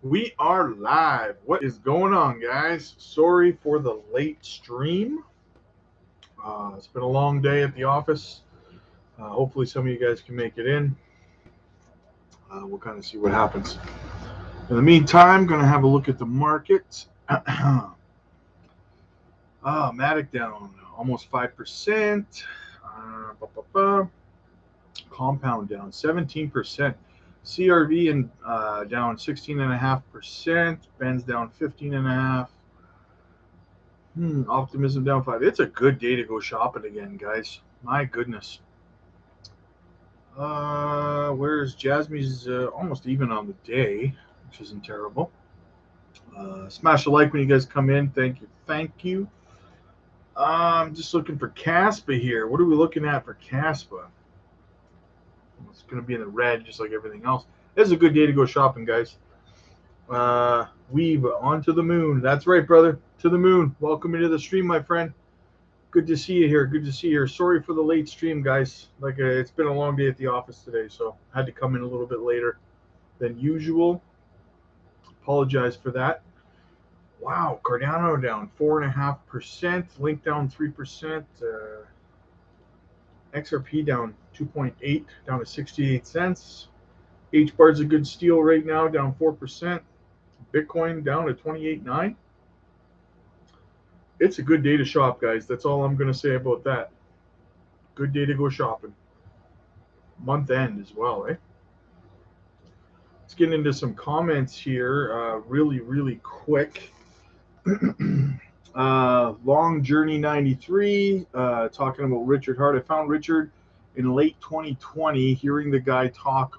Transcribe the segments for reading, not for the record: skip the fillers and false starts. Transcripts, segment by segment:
We are live. What is going on, guys? Sorry for the late stream. It's been a long day at the office. Hopefully, some of you guys can make it in. We'll kind of see what happens. In the meantime, going to have a look at the market. Matic down almost 5%. Compound down 17%. CRV and down 16.5%. Ben's down 15.5%. Optimism down 5. It's a good day to go shopping again, guys. My goodness. Where's Jasmy's almost even on the day, which isn't terrible. Smash a like when you guys come in. Thank you. Thank you. I'm just looking for Caspa here. What are we looking at for Caspa? It's going to be in the red, just like everything else. This is a good day to go shopping, guys. Weave on to the moon. That's right, brother. To the moon. Welcome into the stream, my friend. Good to see you here. Good to see you here. Sorry for the late stream, guys. It's been a long day at the office today, so I had to come in a little bit later than usual. Apologize for that. Wow, Cardano down 4.5%. Link down 3%. XRP down 2.8, down to 68 cents. HBAR's a good steal right now, down 4%. Bitcoin down to 28.9. It's a good day to shop, guys. That's all I'm going to say about that. Good day to go shopping. Month end as well, eh? Let's get into some comments here really quick. Long Journey 93 talking about Richard Hart. I found Richard in late 2020. Hearing the guy talk,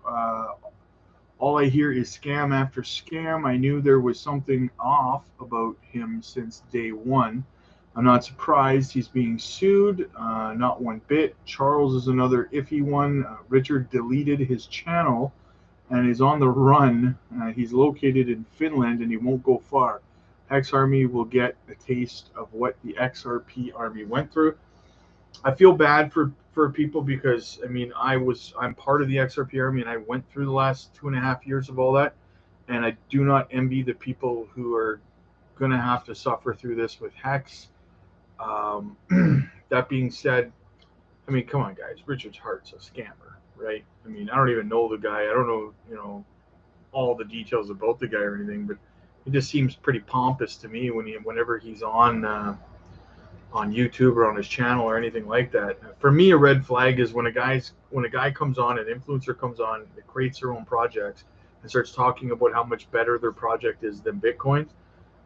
all I hear is scam after scam. I knew there was something off about him since day one. I'm not surprised he's being sued, not one bit. Charles is another iffy one. Richard deleted his channel and is on the run. He's located in Finland and he won't go far. X Army will get a taste of what the XRP Army went through. I feel bad for people because I'm part of the XRP Army and I went through the last 2.5 years of all that, and I do not envy the people who are going to have to suffer through this with Hex. That being said, come on, guys. Richard Hart's a scammer, right? I don't even know the guy. I don't know, all the details about the guy or anything, but he just seems pretty pompous to me whenever he's on YouTube or on his channel or anything like that. For me, a red flag is when a guy comes on, an influencer comes on that creates their own projects and starts talking about how much better their project is than Bitcoin.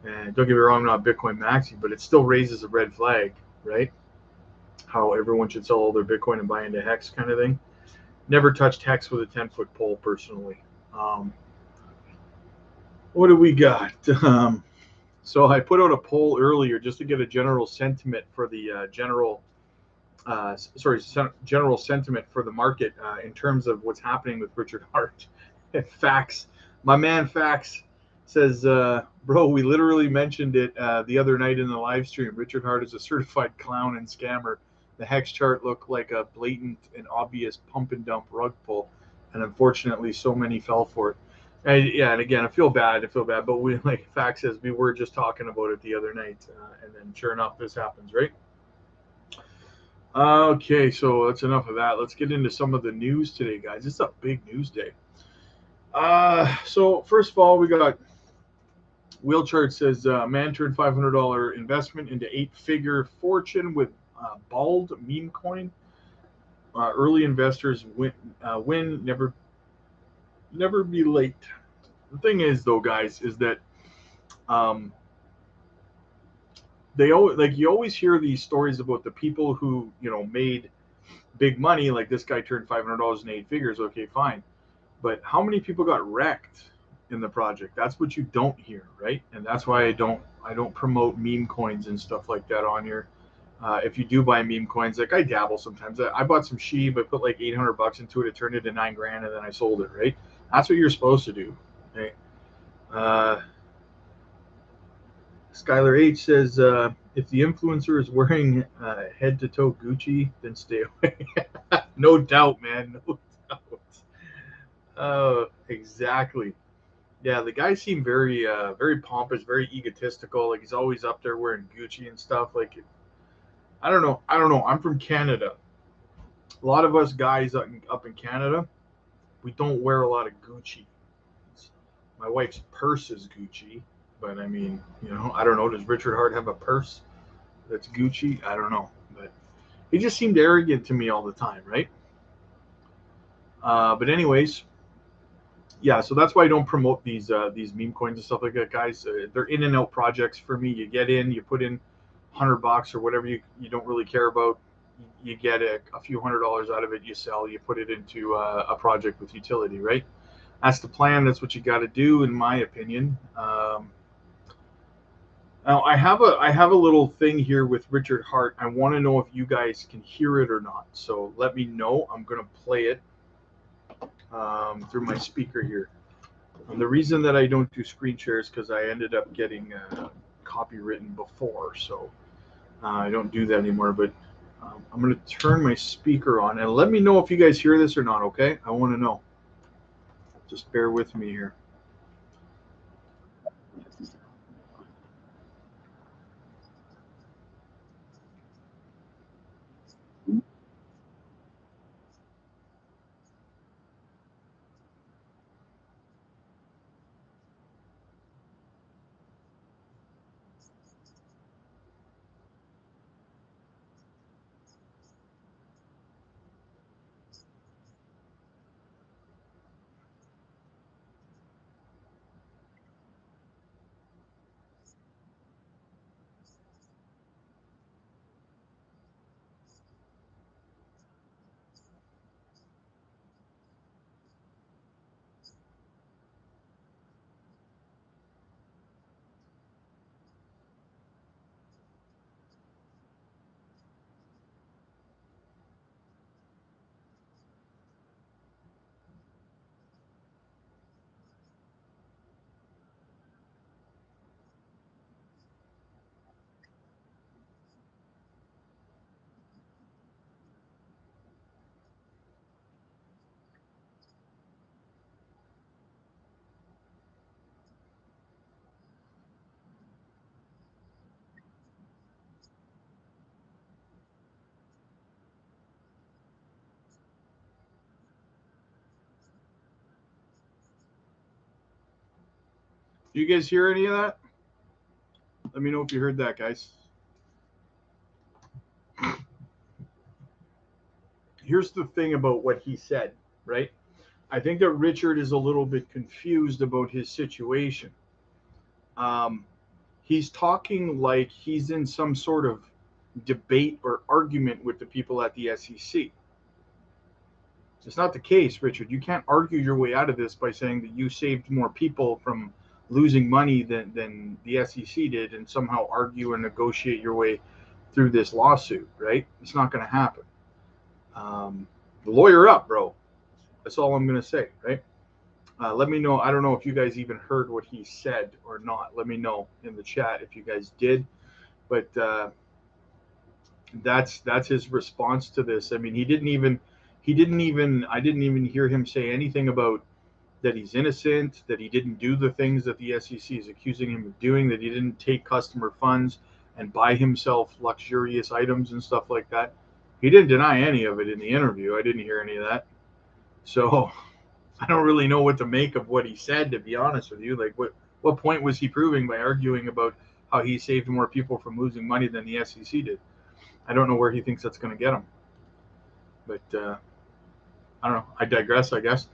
And don't get me wrong, I'm not Bitcoin maxi, but it still raises a red flag, right? How everyone should sell all their Bitcoin and buy into Hex kind of thing. Never touched Hex with a 10-foot pole personally. What do we got? So I put out a poll earlier just to get a general sentiment for the general sentiment for the market in terms of what's happening with Richard Hart. Fax, my man Fax says, bro, we literally mentioned it the other night in the live stream. Richard Hart is a certified clown and scammer. The Hex chart looked like a blatant and obvious pump and dump rug pull, and unfortunately so many fell for it. And again, I feel bad, but we, like Fact says, we were just talking about it the other night, and then sure enough, this happens, right? Okay, so that's enough of that. Let's get into some of the news today, guys. It's a big news day. So first of all, we got Wheelchart says, man turned $500 investment into 8-figure fortune with bald meme coin. Early investors win, never be late. The thing is, though, guys, is that you always hear these stories about the people who made big money. Like this guy turned $500 in 8 figures. Okay, fine, but how many people got wrecked in the project? That's what you don't hear, right? And that's why I don't promote meme coins and stuff like that on here. If you do buy meme coins, like I dabble sometimes. I bought some sheep. I put like $800 into it. It turned into $9,000, and then I sold it. Right? That's what you're supposed to do. Okay. Skylar H says, if the influencer is wearing head-to-toe Gucci, then stay away. No doubt, man. No doubt. Exactly. Yeah, the guy seemed very very pompous, very egotistical. Like he's always up there wearing Gucci and stuff. Like I don't know. I don't know. I'm from Canada. A lot of us guys up in Canada, we don't wear a lot of Gucci. My wife's purse is Gucci, but I mean, I don't know. Does Richard Hart have a purse that's Gucci? I don't know, but he just seemed arrogant to me all the time, right? But anyways, yeah. So that's why I don't promote these meme coins and stuff like that, guys. They're in and out projects for me. You get in, you put in $100 or whatever you don't really care about. You get a few $100s out of it. You sell. You put it into a project with utility, right? That's the plan. That's what you got to do, in my opinion. Now I have a little thing here with Richard Hart. I want to know if you guys can hear it or not. So let me know. I'm gonna play it through my speaker here. And the reason that I don't do screen shares because I ended up getting copywritten before, so I don't do that anymore. But I'm gonna turn my speaker on and let me know if you guys hear this or not. Okay, I want to know. Just bear with me here. Do you guys hear any of that? Let me know if you heard that, guys. Here's the thing about what he said, right? I think that Richard is a little bit confused about his situation. Um, he's talking like he's in some sort of debate or argument with the people at the SEC. It's not the case, Richard. You can't argue your way out of this by saying that you saved more people from losing money than the SEC did and somehow argue and negotiate your way through this lawsuit, right? It's not going to happen. Lawyer up, bro. That's all I'm going to say, right? Let me know. I don't know if you guys even heard what he said or not. Let me know in the chat if you guys did. But that's his response to this. I mean, I didn't even hear him say anything about that he's innocent, that he didn't do the things that the SEC is accusing him of doing, that he didn't take customer funds and buy himself luxurious items and stuff like that. He didn't deny any of it in the interview. I didn't hear any of that. So I don't really know what to make of what he said, to be honest with you. Like, what point was he proving by arguing about how he saved more people from losing money than the SEC did? I don't know where he thinks that's going to get him. But I don't know. I digress, I guess.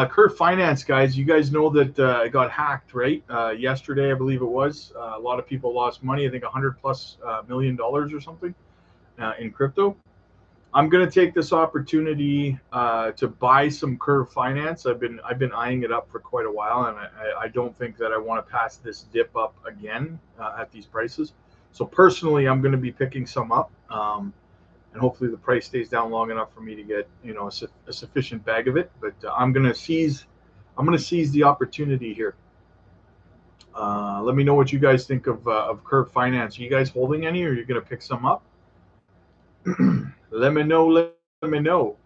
Curve Finance, guys, you guys know that it got hacked, right? Yesterday, I believe it was. A lot of people lost money. I think $100+ million or something in crypto. I'm gonna take this opportunity to buy some Curve Finance. I've been eyeing it up for quite a while, and I don't think that I want to pass this dip up again at these prices. So personally, I'm going to be picking some up, and hopefully the price stays down long enough for me to get a sufficient bag of it. But I'm going to seize the opportunity here. Let me know what you guys think of Curve Finance. Are you guys holding any, or are you going to pick some up? Let me know. Let me know.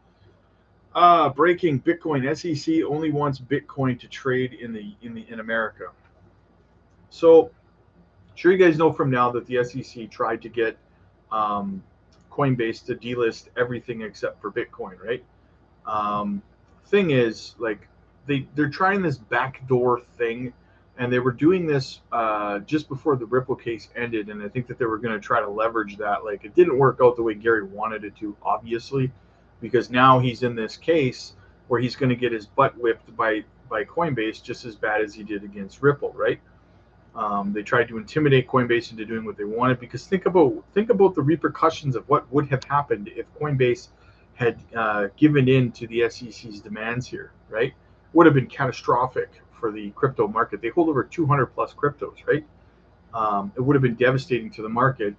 Breaking Bitcoin. SEC only wants Bitcoin to trade in America. So, sure you guys know from now that the SEC tried to get um, Coinbase to delist everything except for Bitcoin, right? Um, Thing is, like, they're trying this backdoor thing, and they were doing this just before the Ripple case ended, and I think that they were going to try to leverage that. Like, it didn't work out the way Gary wanted it to, obviously, because now he's in this case where he's going to get his butt whipped by Coinbase just as bad as he did against Ripple, right? They tried to intimidate Coinbase into doing what they wanted, because think about the repercussions of what would have happened if Coinbase had given in to the SEC's demands here, right? Would have been catastrophic for the crypto market. They hold over 200 plus cryptos, right? It would have been devastating to the market,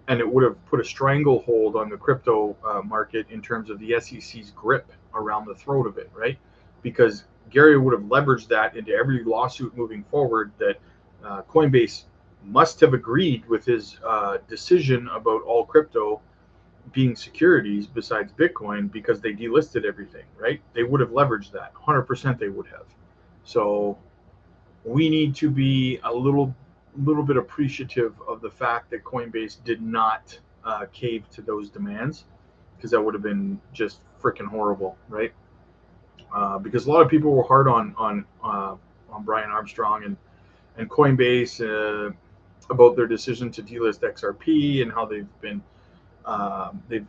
and it would have put a stranglehold on the crypto market in terms of the SEC's grip around the throat of it, right? Because Gary would have leveraged that into every lawsuit moving forward, that Coinbase must have agreed with his decision about all crypto being securities besides Bitcoin, because they delisted everything, right? They would have leveraged that 100%. They would have. So we need to be a little bit appreciative of the fact that Coinbase did not cave to those demands, because that would have been just freaking horrible, right? Because a lot of people were hard on Brian Armstrong and Coinbase about their decision to delist XRP, and how they've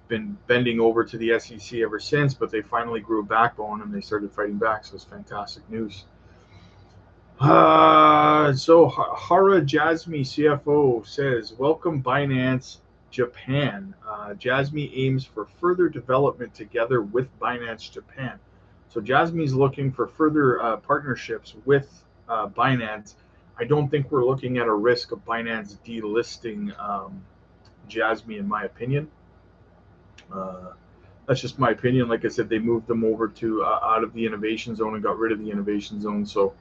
been bending over to the SEC ever since, but they finally grew a backbone and they started fighting back. So it's fantastic news. So Hara Jasmy, CFO, says, "Welcome Binance Japan. Jasmy aims for further development together with Binance Japan." So Jasmy's looking for further partnerships with Binance. I don't think we're looking at a risk of Binance delisting Jasmy, in my opinion. That's just my opinion. Like I said, they moved them over to out of the innovation zone and got rid of the innovation zone. So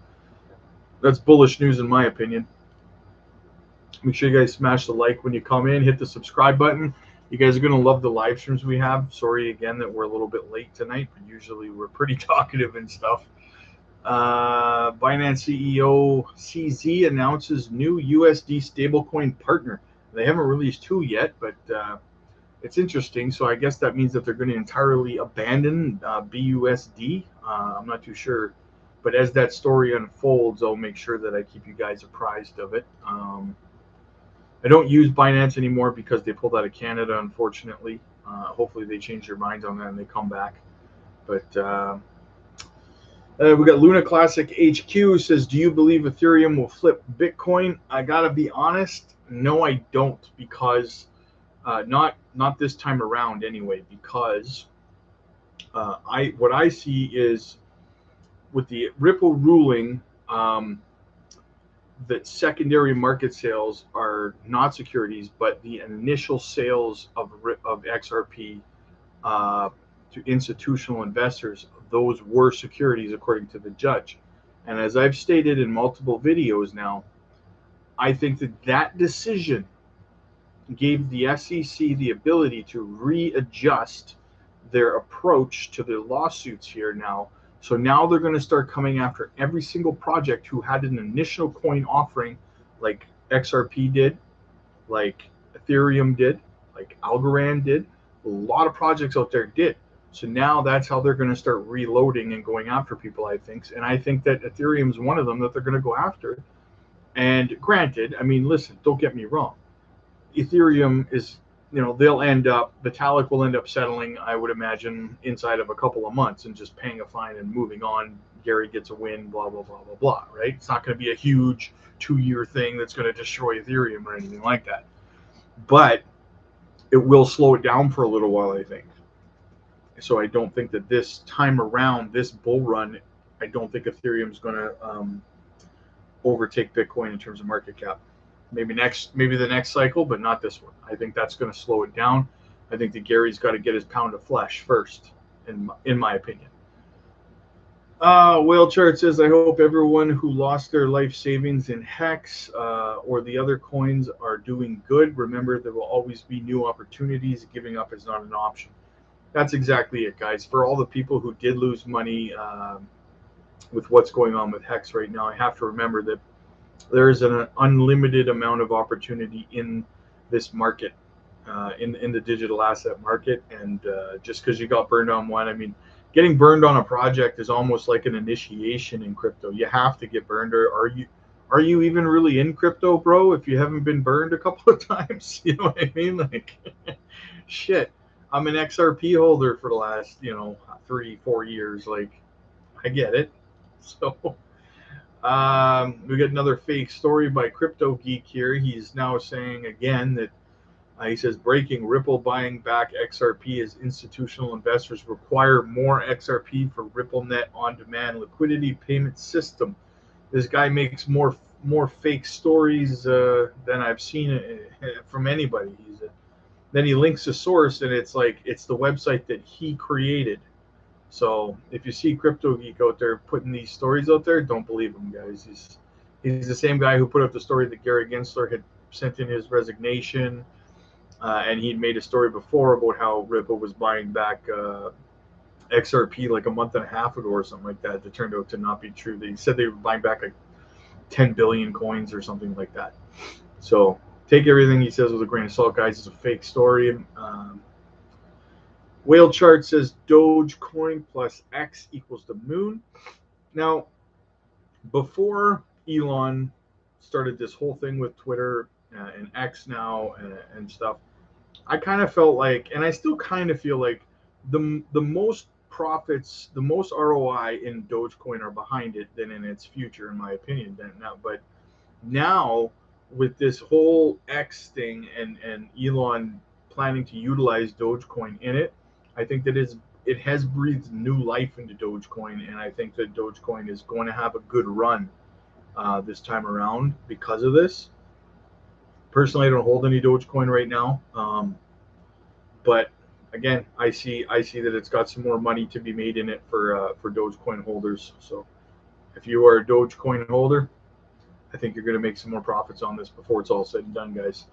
that's bullish news, in my opinion. Make sure you guys smash the like when you come in. Hit the subscribe button. You guys are going to love the live streams we have. Sorry again that we're a little bit late tonight, but usually we're pretty talkative and stuff. Binance CEO CZ announces new USD stablecoin partner. They haven't released who yet, but it's interesting. So I guess that means that they're going to entirely abandon BUSD. I'm not too sure. But as that story unfolds, I'll make sure that I keep you guys apprised of it. I don't use Binance anymore because they pulled out of Canada, unfortunately. Hopefully they change their minds on that and they come back. But we got Luna Classic HQ says, "Do you believe Ethereum will flip Bitcoin?" I gotta be honest, no, I don't, because not this time around anyway. Because what I see is, with the Ripple ruling, that secondary market sales are not securities, but the initial sales of XRP to institutional investors, those were securities according to the judge. And as I've stated in multiple videos now, I think that decision gave the SEC the ability to readjust their approach to the lawsuits here now. So now they're going to start coming after every single project who had an initial coin offering, like XRP did, like Ethereum did, like Algorand did. A lot of projects out there did. So now that's how they're going to start reloading and going after people, I think. And I think that Ethereum's one of them that they're going to go after. And granted, I mean, listen, don't get me wrong. Ethereum is, Vitalik will end up settling, I would imagine, inside of a couple of months and just paying a fine and moving on. Gary gets a win, blah, blah, blah, blah, blah, right? It's not going to be a huge 2-year thing that's going to destroy Ethereum or anything like that. But it will slow it down for a little while, I think. So I don't think that this time around, this bull run, I don't think Ethereum's going to overtake Bitcoin in terms of market cap. Maybe the next cycle, but not this one. I think that's going to slow it down. I think that Gary's got to get his pound of flesh first, in my opinion. Whale Chart says, "I hope everyone who lost their life savings in Hex or the other coins are doing good. Remember, there will always be new opportunities. Giving up is not an option." That's exactly it, guys. For all the people who did lose money with what's going on with Hex right now, I have to remember that there is an unlimited amount of opportunity in this market, in the digital asset market. And just because you got burned on one, I mean, getting burned on a project is almost like an initiation in crypto. You have to get burned, or are you even really in crypto, bro? If you haven't been burned a couple of times, you know what I mean? Like, shit. I'm an XRP holder for the last, 3-4 years. Like, I get it. So, we got another fake story by Crypto Geek here. He's now saying again that he says breaking Ripple buying back XRP as institutional investors require more XRP for RippleNet on-demand liquidity payment system. This guy makes more fake stories than I've seen from anybody. Then he links a source, and it's like it's the website that he created. So if you see Crypto Geek out there putting these stories out there, don't believe him, guys. He's the same guy who put out the story that Gary Gensler had sent in his resignation, and he'd made a story before about how Ripple was buying back XRP like a month and a half ago or something like that. That turned out to not be true. They said they were buying back like 10 billion coins or something like that. So take everything he says with a grain of salt, guys. It's a fake story. Whale chart says Dogecoin plus X equals the moon. Now, before Elon started this whole thing with Twitter and X now and stuff, I kind of felt like, and I still kind of feel like the most profits, the most ROI in Dogecoin are behind it than in its future, in my opinion. But now with this whole X thing and Elon planning to utilize Dogecoin in it, I think that it has breathed new life into Dogecoin, and I think that Dogecoin is going to have a good run this time around because of this. Personally, I don't hold any Dogecoin right now, but again, I see that it's got some more money to be made in it for Dogecoin holders. So if you are a Dogecoin holder, I think you're going to make some more profits on this before it's all said and done, guys.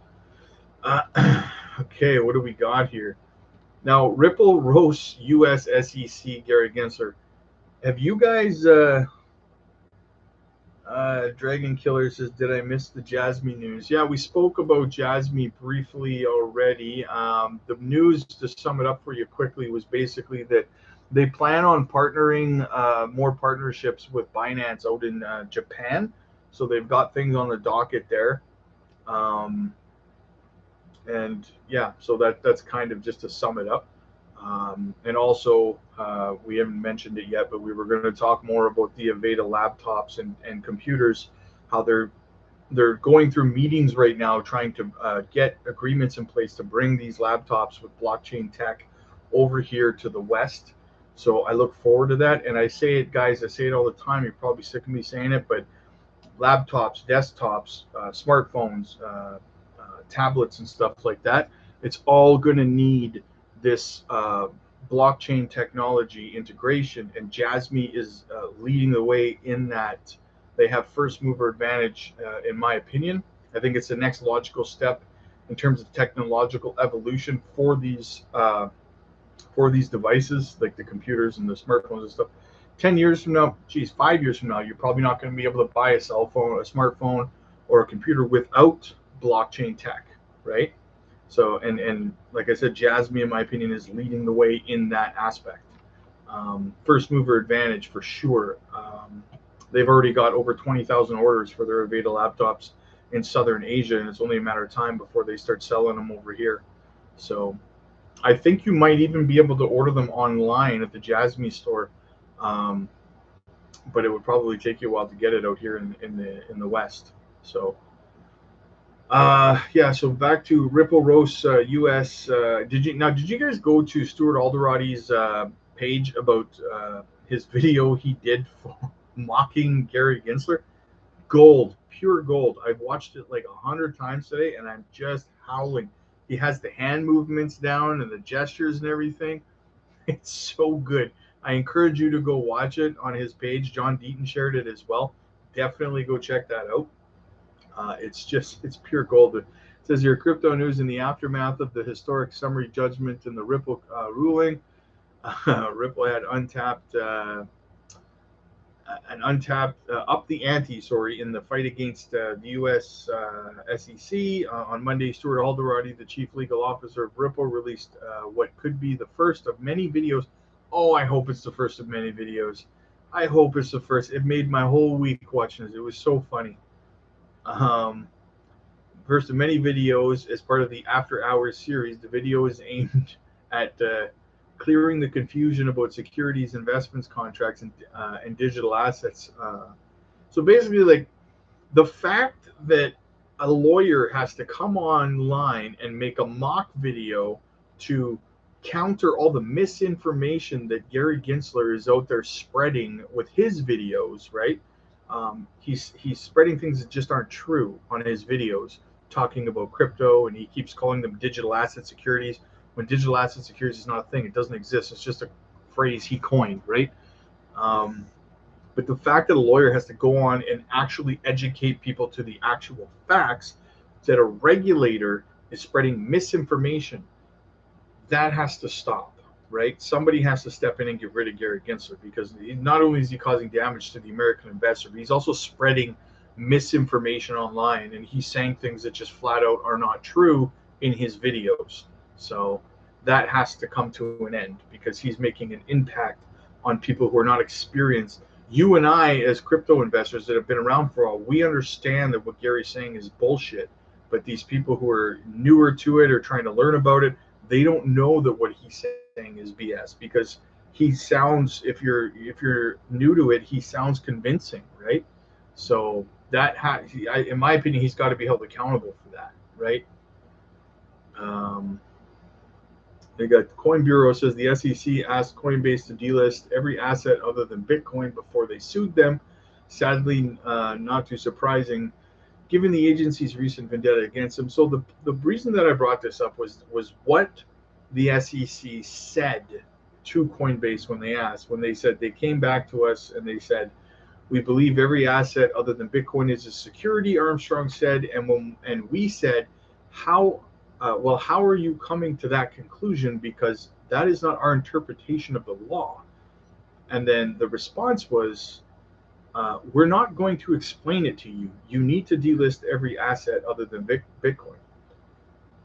Okay, what do we got here? Now, Ripple roasts U.S. SEC Gary Gensler. Have you guys, Dragon Killer says, did I miss the Jasmy news? Yeah, we spoke about Jasmy briefly already. The news, to sum it up for you quickly, was basically that they plan on partnering more partnerships with Binance out in Japan. So they've got things on the docket there. And yeah, so that's kind of just to sum it up. And also, we haven't mentioned it yet, but we were going to talk more about the Aveda laptops and computers, how they're going through meetings right now trying to get agreements in place to bring these laptops with blockchain tech over here to the West. So I look forward to that. And I say it, guys, I say it all the time. You're probably sick of me saying it, but laptops, desktops, smartphones, tablets and stuff like that, it's all going to need this blockchain technology integration, and Jasmy is leading the way in that. They have first mover advantage, in my opinion. I think it's the next logical step in terms of technological evolution for these devices, like the computers and the smartphones and stuff. 10 years from now, 5 years from now, you're probably not going to be able to buy a cell phone, a smartphone, or a computer without blockchain tech, right? So, and like I said, Jasmy, in my opinion, is leading the way in that aspect. First mover advantage for sure. They've already got over 20,000 orders for their Aveda laptops in Southern Asia, and it's only a matter of time before they start selling them over here. So I think you might even be able to order them online at the Jasmy store, but it would probably take you a while to get it out here in the West. So yeah, so back to Ripple roast US. Did you guys go to Stuart Alderoty's page about his video he did for mocking Gary Gensler? Gold, pure gold. I've watched it like 100 times today, and I'm just howling. He has the hand movements down and the gestures and everything. It's so good. I encourage you to go watch it on his page. John Deaton shared it as well. Definitely go check that out. It's pure gold. It says your crypto news in the aftermath of the historic summary judgment in the Ripple ruling. Ripple had untapped. An untapped up the ante, sorry, in the fight against the U.S. SEC. On Monday, Stuart Alderati, the chief legal officer of Ripple, released what could be the first of many videos. Oh, I hope it's the first of many videos. I hope it's the first. It made my whole week watching this. It was so funny. First of many videos as part of the After Hours series. The video is aimed at clearing the confusion about securities, investments, contracts, and digital assets. So basically, like, the fact that a lawyer has to come online and make a mock video to counter all the misinformation that Gary Gensler is out there spreading with his videos, right? He's spreading things that just aren't true on his videos, talking about crypto, and he keeps calling them digital asset securities. When digital asset securities is not a thing, it doesn't exist. It's just a phrase he coined, right? But the fact that a lawyer has to go on and actually educate people to the actual facts, that a regulator is spreading misinformation, that has to stop, right? Somebody has to step in and get rid of Gary Gensler, because not only is he causing damage to the American investor, but he's also spreading misinformation online, and he's saying things that just flat out are not true in his videos. So that has to come to an end, because he's making an impact on people who are not experienced. You and I, as crypto investors that have been around for a while, we understand that what Gary's saying is bullshit. But these people who are newer to it or trying to learn about it, they don't know that what he's saying is BS, because he sounds, if you're new to it, he sounds convincing, right? So that in my opinion, he's got to be held accountable for that, right? They got Coin Bureau says the SEC asked Coinbase to delist every asset other than Bitcoin before they sued them. Sadly, not too surprising, given the agency's recent vendetta against them. So the reason that I brought this up was what the SEC said to Coinbase when they asked. When they said, they came back to us and they said, we believe every asset other than Bitcoin is a security, Armstrong said. And we said, how are you coming to that conclusion? Because that is not our interpretation of the law. And then the response was, we're not going to explain it to you. You need to delist every asset other than Bitcoin.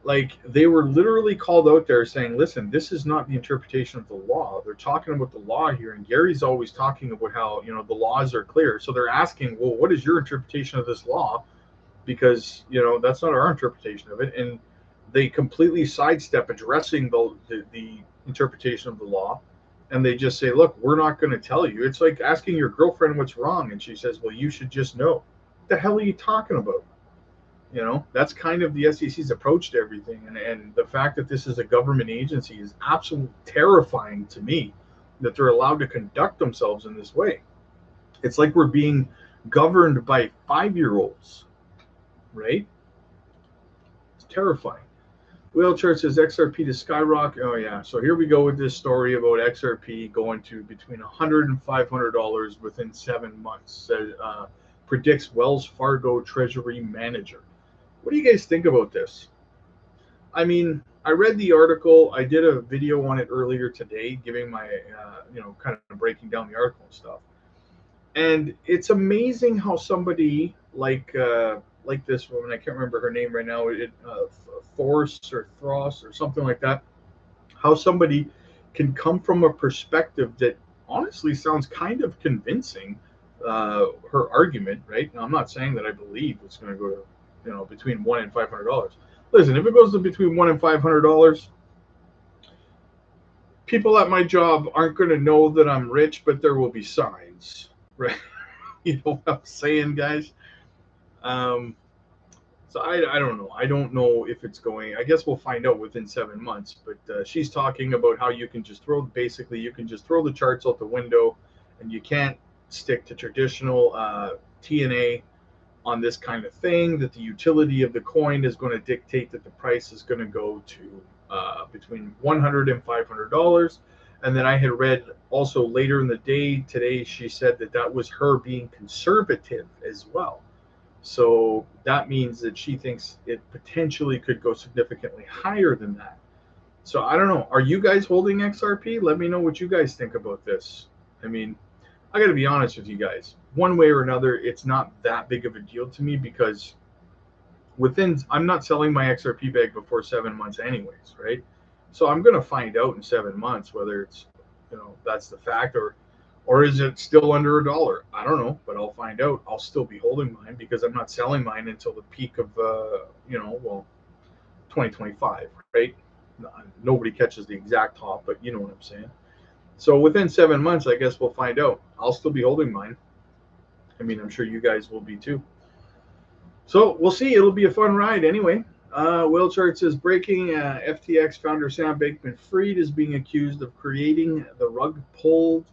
Like, they were literally called out there saying, listen, this is not the interpretation of the law. They're talking about the law here. And Gary's always talking about how, the laws are clear. So they're asking, well, what is your interpretation of this law? Because, that's not our interpretation of it. And they completely sidestep addressing the interpretation of the law. And they just say, look, we're not going to tell you. It's like asking your girlfriend what's wrong. And she says, well, you should just know. What the hell are you talking about? That's kind of the SEC's approach to everything. And the fact that this is a government agency is absolutely terrifying to me, that they're allowed to conduct themselves in this way. It's like we're being governed by 5-year-olds, right? It's terrifying. Whale Chart says XRP to skyrocket. Oh, yeah. So here we go with this story about XRP going to between $100 and $500 within 7 months, predicts Wells Fargo Treasury Manager. What do you guys think about this? I mean, I read the article. I did a video on it earlier today, giving my, kind of breaking down the article and stuff. And it's amazing how somebody like this woman, I can't remember her name right now, Thors or something like that, how somebody can come from a perspective that honestly sounds kind of convincing, her argument, right? Now, I'm not saying that I believe it's going to go to, between $100 and $500. Listen, if it goes to between $100 and $500, people at my job aren't going to know that I'm rich, but there will be signs, right? You know what I'm saying, guys? So I don't know. I don't know if it's going. I guess we'll find out within 7 months. But she's talking about how you can just throw the charts out the window, and you can't stick to traditional TNA on this kind of thing. That the utility of the coin is going to dictate that the price is going to go to between $100 and $500. And then I had read also later in the day today, she said that was her being conservative as well. So that means that she thinks it potentially could go significantly higher than that. So I don't know. Are you guys holding XRP? Let me know what you guys think about this. I mean, I got to be honest with you guys. One way or another, it's not that big of a deal to me because I'm not selling my XRP bag before 7 months anyways, right? So I'm going to find out in 7 months whether it's, that's the fact, or is it still under $1? I don't know, but I'll find out. I'll still be holding mine because I'm not selling mine until the peak of, 2025, right? Nobody catches the exact top, but you know what I'm saying. So within 7 months, I guess we'll find out. I'll still be holding mine. I mean, I'm sure you guys will be too. So we'll see. It'll be a fun ride anyway. Will Chart says breaking FTX founder Sam Bankman-Fried is being accused of creating the rug pulled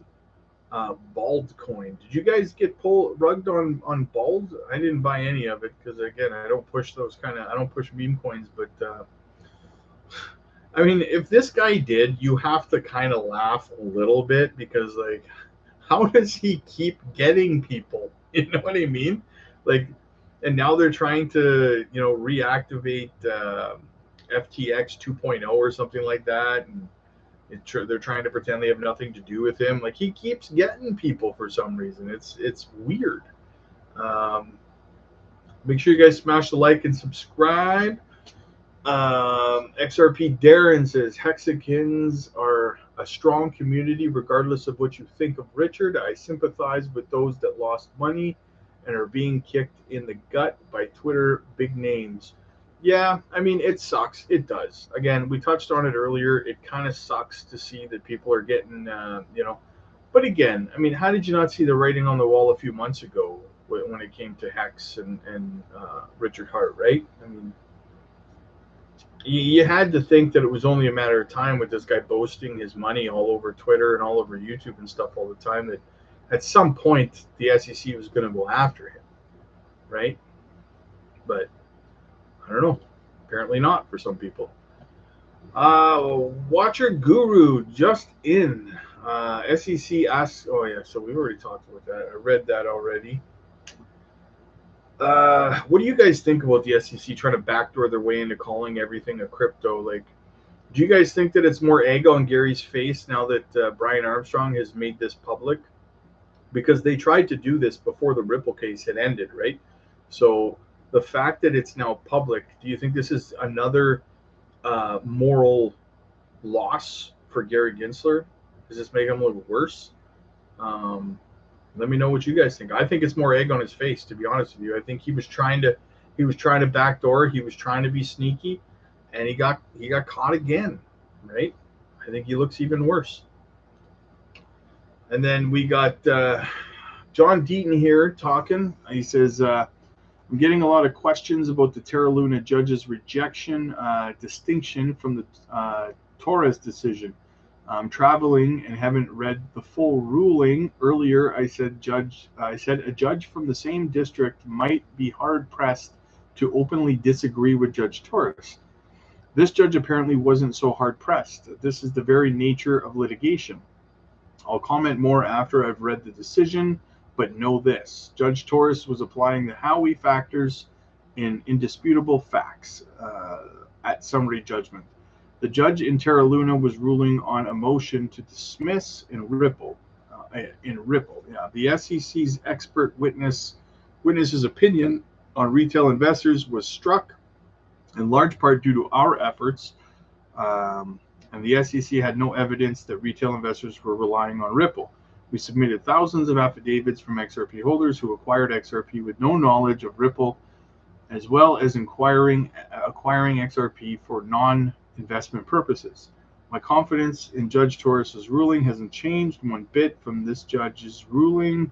bald coin. Did you guys get rugged on bald? I didn't buy any of it because again, I don't push I don't push meme coins. But I mean, if this guy did, you have to kind of laugh a little bit because like, how does he keep getting people? You know what I mean? Like, and now they're trying to, reactivate FTX 2.0 or something like that, and they're trying to pretend they have nothing to do with him. Like, he keeps getting people for some reason. It's weird. Make sure you guys smash the like and subscribe. XRP Darren says Hexicans are a strong community regardless of what you think of Richard. I sympathize with those that lost money and are being kicked in the gut by Twitter big names. Yeah, I mean, it sucks. It does. Again, we touched on it earlier. It kind of sucks to see that people are getting, But again, I mean, how did you not see the writing on the wall a few months ago when it came to Hex and Richard Hart, right? I mean, you had to think that it was only a matter of time with this guy boasting his money all over Twitter and all over YouTube and stuff all the time that at some point the SEC was going to go after him, right? But I don't know. Apparently not for some people. Watcher Guru just in. SEC asks. Oh yeah, so we've already talked about that. I read that already. What do you guys think about the SEC trying to backdoor their way into calling everything a crypto? Like, do you guys think that it's more egg on Gary's face now that Brian Armstrong has made this public? Because they tried to do this before the Ripple case had ended, right? So the fact that it's now public, do you think this is another moral loss for Gary Gensler? Does this make him look worse? Let me know what you guys think. I think it's more egg on his face, to be honest with you. I think he was trying to backdoor. He was trying to be sneaky, and he got caught again, right? I think he looks even worse. And then we got John Deaton here talking. He says, I'm getting a lot of questions about the Terra Luna judge's rejection distinction from the Torres decision. I'm traveling and haven't read the full ruling. Earlier, I said a judge from the same district might be hard pressed to openly disagree with Judge Torres. This judge apparently wasn't so hard pressed. This is the very nature of litigation. I'll comment more after I've read the decision, but know this: Judge Torres was applying the Howey factors in indisputable facts at summary judgment. The judge in Terra Luna was ruling on a motion to dismiss in Ripple. The SEC's expert witness's opinion on retail investors was struck in large part due to our efforts, and the SEC had no evidence that retail investors were relying on Ripple. We submitted thousands of affidavits from XRP holders who acquired XRP with no knowledge of Ripple, as well as acquiring XRP for non-investment purposes. My confidence in Judge Torres' ruling hasn't changed one bit from this judge's ruling.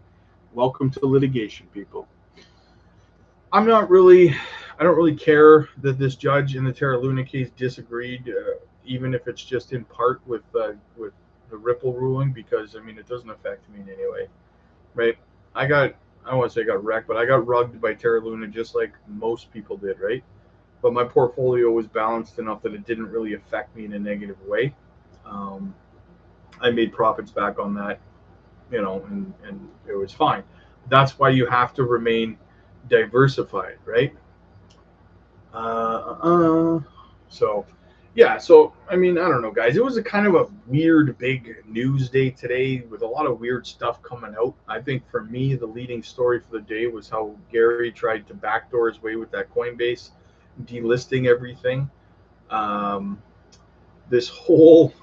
Welcome to litigation, people. I don't really care that this judge in the Terra Luna case disagreed, even if it's just in part with the Ripple ruling, because I mean it doesn't affect me in any way, right? I don't want to say I got wrecked, but I got rugged by Terra Luna just like most people did, right? But my portfolio was balanced enough that it didn't really affect me in a negative way. I made profits back on that, and it was fine. That's why you have to remain diversified, right? So, yeah, so I mean, I don't know, guys. It was a kind of a weird, big news day today with a lot of weird stuff coming out. I think for me, the leading story for the day was how Gary tried to backdoor his way with that Coinbase, delisting everything. Um, this whole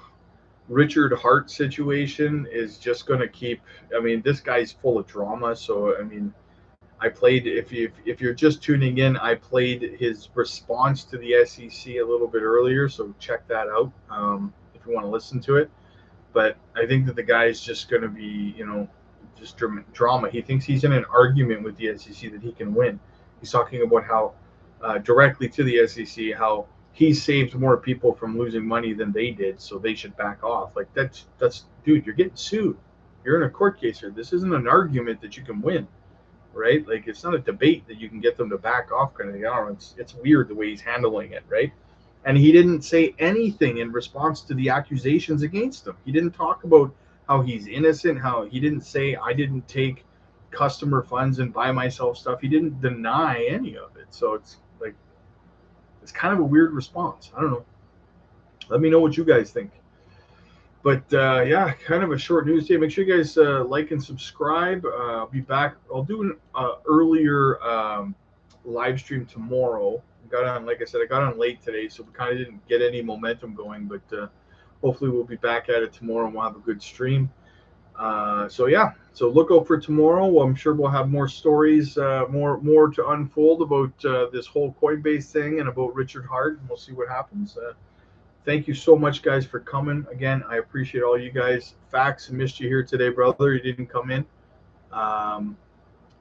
Richard Hart situation is just going to keep. I mean, this guy's full of drama. So I mean, I played. If you're just tuning in, I played his response to the SEC a little bit earlier. So check that out if you want to listen to it. But I think that the guy's just going to be, just drama. He thinks he's in an argument with the SEC that he can win. He's talking about how directly to the SEC how he saved more people from losing money than they did, so they should back off. Like that's dude, you're getting sued. You're in a court case here. This isn't an argument that you can win, right? Like it's not a debate that you can get them to back off kind of thing. I don't know. It's weird the way he's handling it, right? And he didn't say anything in response to the accusations against him. He didn't talk about how he's innocent, how he didn't say I didn't take customer funds and buy myself stuff. He didn't deny any of it. So it's like it's kind of a weird response. I don't know. Let me know what you guys think. But yeah, kind of a short news day. Make sure you guys like and subscribe. I'll be back. I'll do an earlier live stream tomorrow. Got on, like I said, I got on late today, so we kind of didn't get any momentum going. But hopefully, we'll be back at it tomorrow and we'll have a good stream. So yeah, so look out for tomorrow. I'm sure we'll have more stories, more to unfold about this whole Coinbase thing and about Richard Hart, and we'll see what happens. Thank you so much, guys, for coming. Again, I appreciate all you guys. Fax, missed you here today, brother. You didn't come in.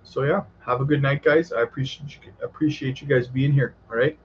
So yeah, have a good night, guys. I appreciate you guys being here. All right.